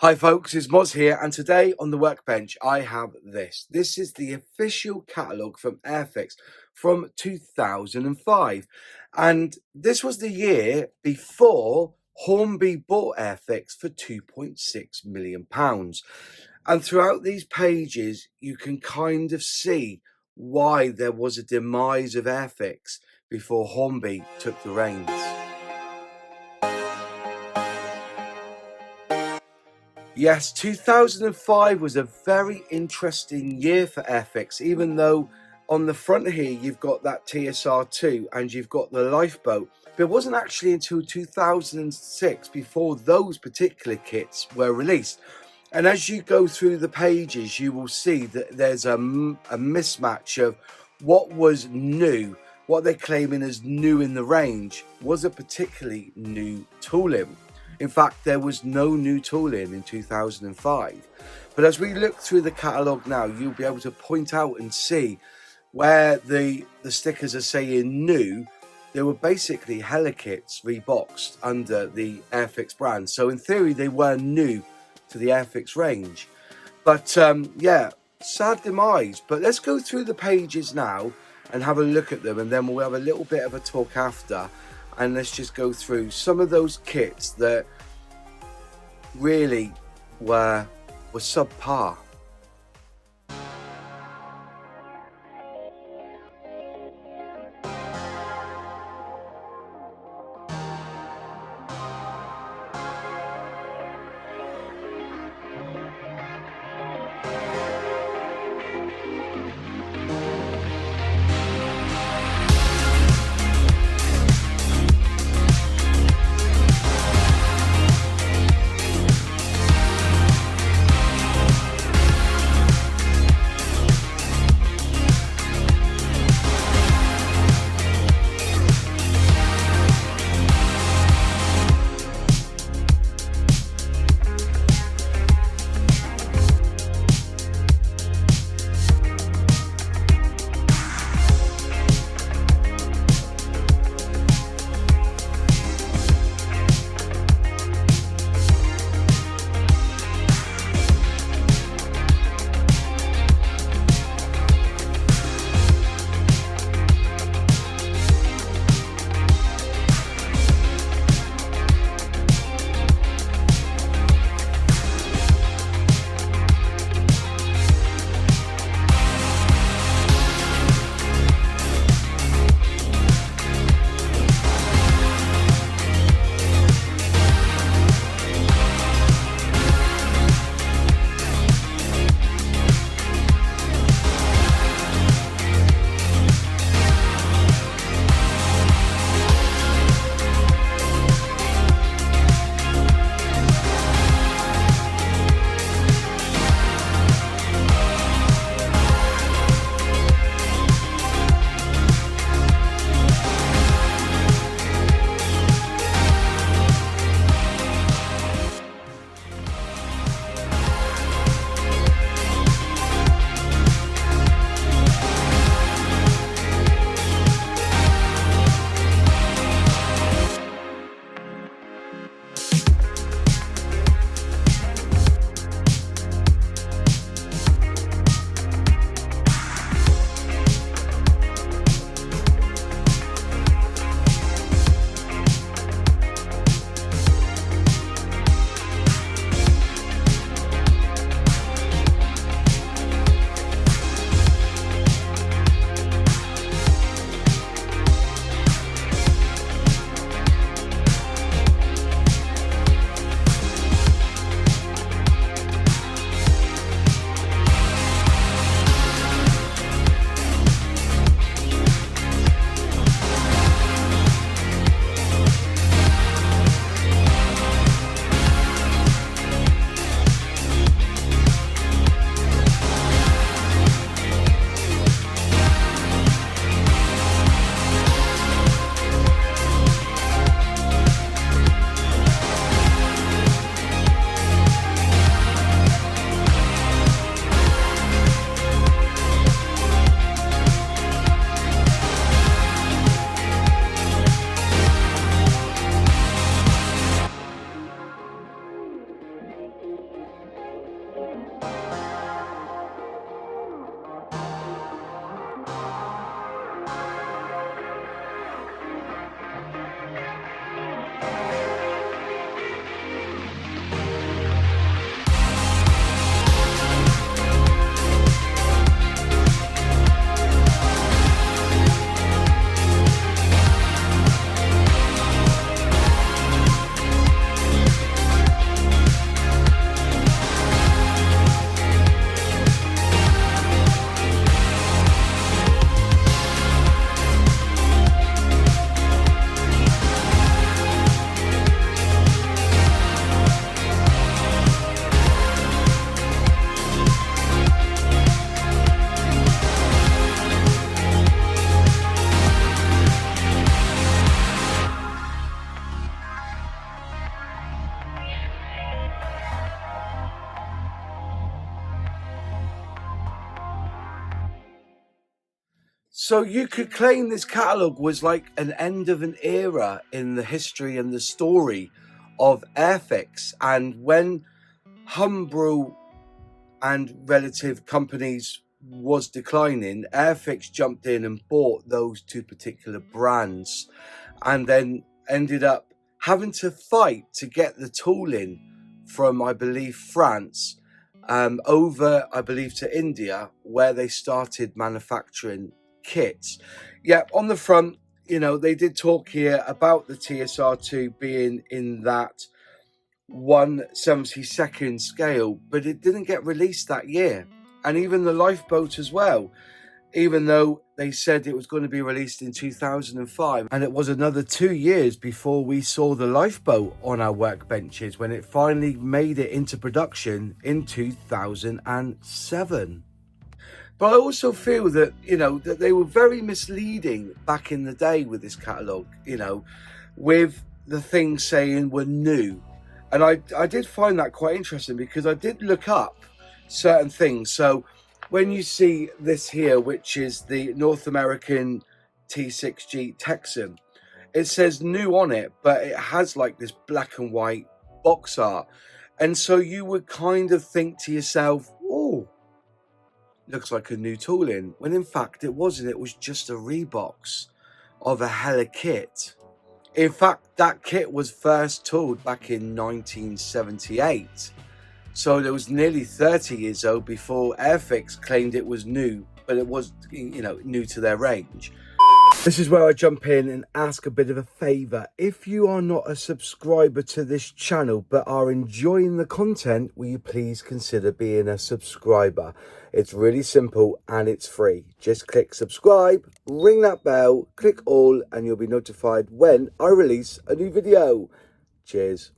Hi folks, it's Moz here, and today on the workbench I have this. This is the official catalogue from Airfix from 2005, and this was the year before Hornby bought Airfix for £2.6 million. And throughout these pages you can kind of see why there was a demise of Airfix before Hornby took the reins. Yes, 2005 was a very interesting year for Airfix, even though on the front here you've got that TSR2 and you've got the lifeboat. But it wasn't actually until 2006 before those particular kits were released. And as you go through the pages, you will see that there's a mismatch of what was new, what they're claiming as new in the range, was a particularly new tooling. In fact, there was no new tooling in 2005. But as we look through the catalogue now, you'll be able to point out and see where the stickers are saying new. They were basically helikits reboxed under the Airfix brand. So in theory, they were new to the Airfix range. But yeah, sad demise. But let's go through the pages now and have a look at them, and then we'll have a little bit of a talk after. And let's just go through some of those kits that really were subpar. So you could claim this catalogue was like an end of an era in the history and the story of Airfix. And when Humbrol and relative companies was declining, Airfix jumped in and bought those two particular brands, and then ended up having to fight to get the tooling from, I believe, France over, I believe, to India, where they started manufacturing kits. Yeah, on the front, you know, they did talk here about the TSR2 being in that 1/72nd scale, but it didn't get released that year. And even the lifeboat as well, even though they said it was going to be released in 2005, and it was another 2 years before we saw the lifeboat on our workbenches when it finally made it into production in 2007. But I also feel that, you know, that they were very misleading back in the day with this catalogue, you know, with the things saying were new. And I did find that quite interesting, because I did look up certain things. So when you see this here, which is the North American T6G Texan, it says new on it, but it has like this black and white box art. And so you would kind of think to yourself, oh, looks like a new tooling, when in fact it wasn't. It was just a rebox of a hella kit. In fact, that kit was first tooled back in 1978. So it was nearly 30 years old before Airfix claimed it was new, but it was, you know, new to their range. This is where I jump in and ask a bit of a favour. If you are not a subscriber to this channel but are enjoying the content, will you please consider being a subscriber? It's really simple and it's free. Just click subscribe, ring that bell, click all, and you'll be notified when I release a new video. Cheers.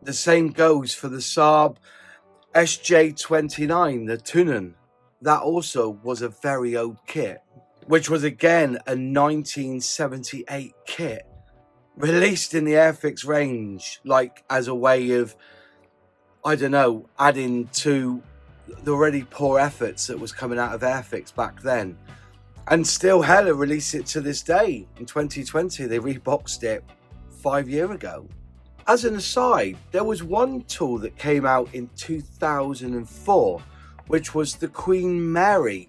The same goes for the Saab SJ29, the Tunen. That also was a very old kit, which was again a 1978 kit, released in the Airfix range, like as a way of, I don't know, adding to the already poor efforts that was coming out of Airfix back then. And still hella release it to this day. In 2020, they reboxed it 5 years ago. As an aside, there was one tool that came out in 2004, which was the Queen Mary.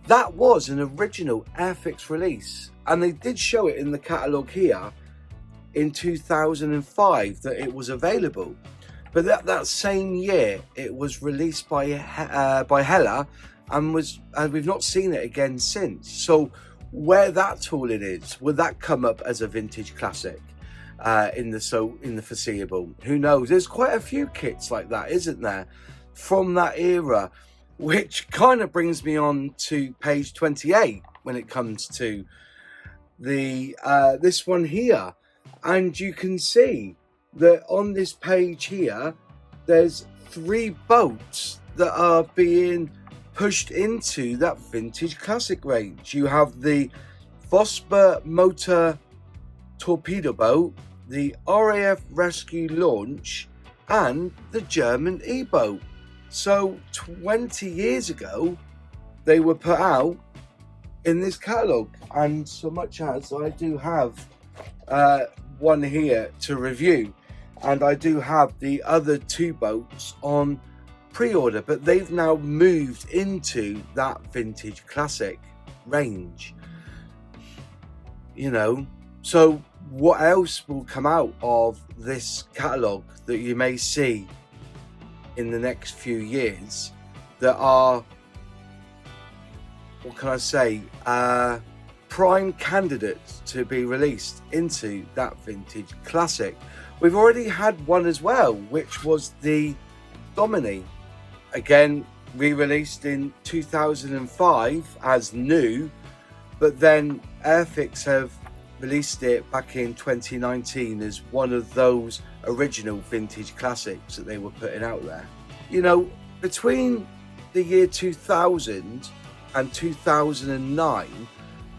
That was an original Airfix release, and they did show it in the catalogue here in 2005 that it was available. But that same year, it was released by Hella, and we've not seen it again since. So where that tooling is, will that come up as a vintage classic in the foreseeable? Who knows? There's quite a few kits like that, isn't there, from that era? Which kind of brings me on to page 28 when it comes to the this one here. And you can see that on this page here, there's 3 boats that are being pushed into that vintage classic range. You have the Vosper motor torpedo boat, the RAF rescue launch, and the German E-boat. So 20 years ago, they were put out in this catalogue, and so much as I do have one here to review, and I do have the other 2 boats on pre-order, but they've now moved into that vintage classic range, you know. So what else will come out of this catalogue that you may see in the next few years that are, what can I say, prime candidates to be released into that vintage classic? We've already had one as well, which was the Domini, again re-released in 2005 as new, but then Airfix have released it back in 2019 as one of those original vintage classics that they were putting out there. You know, between the year 2000 and 2009,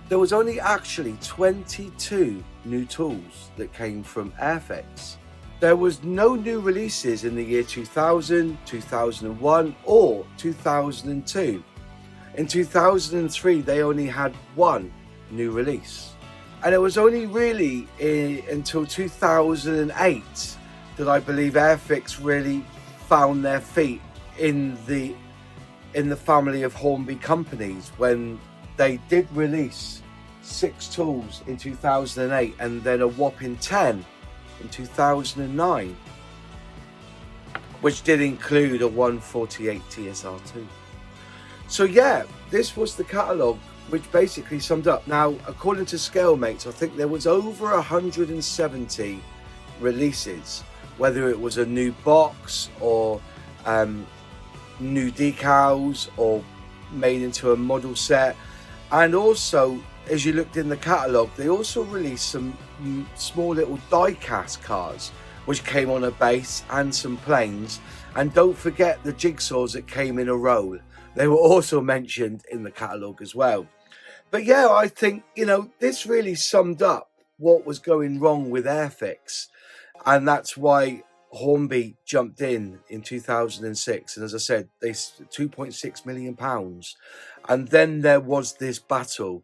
there was only actually 22 new tools that came from Airfix. There was no new releases in the year 2000, 2001 or 2002. In 2003, they only had one new release. And it was only really until 2008 that I believe Airfix really found their feet in the family of Hornby companies, when they did release 6 tools in 2008 and then a whopping 10 in 2009, which did include a 148 TSR2. So yeah, this was the catalogue, which basically summed up. Now, according to Scalemates, I think there was over 170 releases, whether it was a new box or new decals or made into a model set. And also, as you looked in the catalogue, they also released some small little die-cast cars, which came on a base, and some planes. And don't forget the jigsaws that came in a roll. They were also mentioned in the catalogue as well. But yeah, I think, you know, this really summed up what was going wrong with Airfix. And that's why Hornby jumped in 2006. And as I said, they £2.6 million. And then there was this battle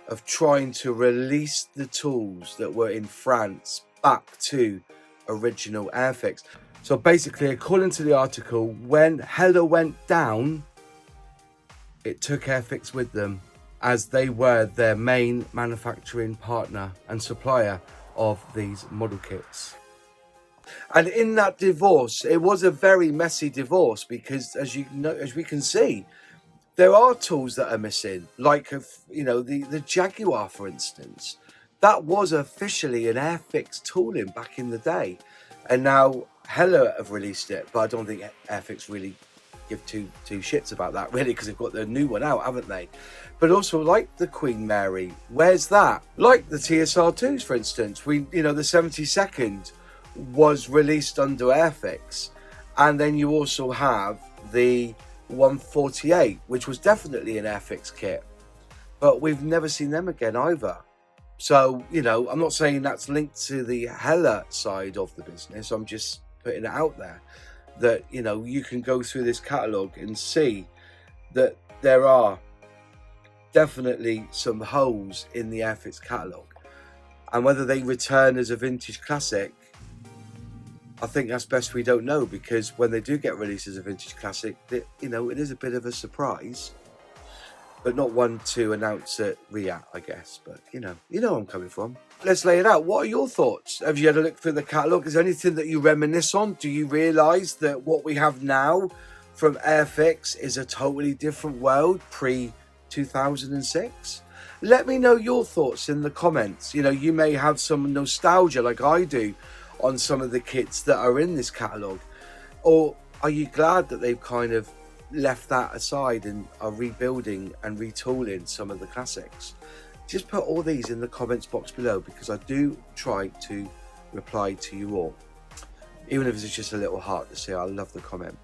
of trying to release the tools that were in France back to original Airfix. So basically, according to the article, when Hella went down, it took Airfix with them, as they were their main manufacturing partner and supplier of these model kits. And in that divorce, it was a very messy divorce, because as you know, as we can see, there are tools that are missing, like, you know, the Jaguar, for instance. That was officially an Airfix tooling back in the day, and now Hella have released it, but I don't think Airfix really give two shits about that, really, because they've got their new one out, haven't they? But also, like the Queen Mary, where's that? Like the TSR2s, for instance, the 72nd was released under Airfix, and then you also have the 148, which was definitely an Airfix kit, but we've never seen them again either. So, you know, I'm not saying that's linked to the Hella side of the business. I'm just putting it out there that, you know, you can go through this catalogue and see that there are definitely some holes in the Airfix catalogue. And whether they return as a vintage classic, I think that's best we don't know, because when they do get released as a vintage classic, you know, it is a bit of a surprise, but not one to announce at RIAT, I guess. But you know where I'm coming from. Let's lay it out. What are your thoughts? Have you had a look through the catalogue? Is there anything that you reminisce on? Do you realise that what we have now from Airfix is a totally different world pre-2006? Let me know your thoughts in the comments. You know, you may have some nostalgia like I do on some of the kits that are in this catalogue, or are you glad that they've kind of left that aside and are rebuilding and retooling some of the classics? Just put all these in the comments box below, because I do try to reply to you all, even if it's just a little heart to say I love the comment.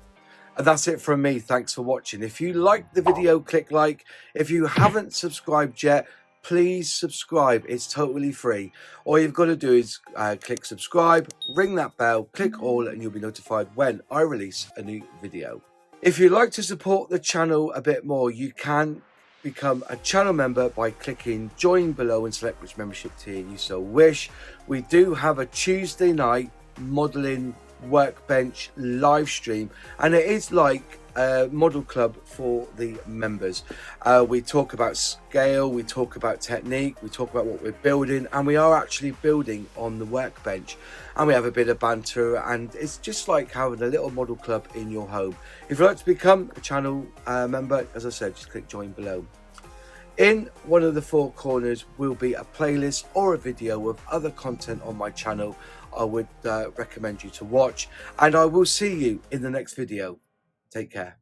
And that's it from me. Thanks for watching. If you liked the video, click like. If you haven't subscribed yet, please subscribe. It's totally free. All you've got to do is click subscribe, ring that bell, click all, and you'll be notified when I release a new video. If you'd like to support the channel a bit more, you can become a channel member by clicking join below and select which membership tier you so wish. We do have a Tuesday night modelling workbench live stream, and it is like a model club for the members. We talk about scale, we talk about technique, we talk about what we're building, and we are actually building on the workbench, and we have a bit of banter, and it's just like having a little model club in your home. If you'd like to become a channel member, as I said, just click join below. In one of the 4 corners will be a playlist or a video of other content on my channel I would recommend you to watch, and I will see you in the next video. Take care.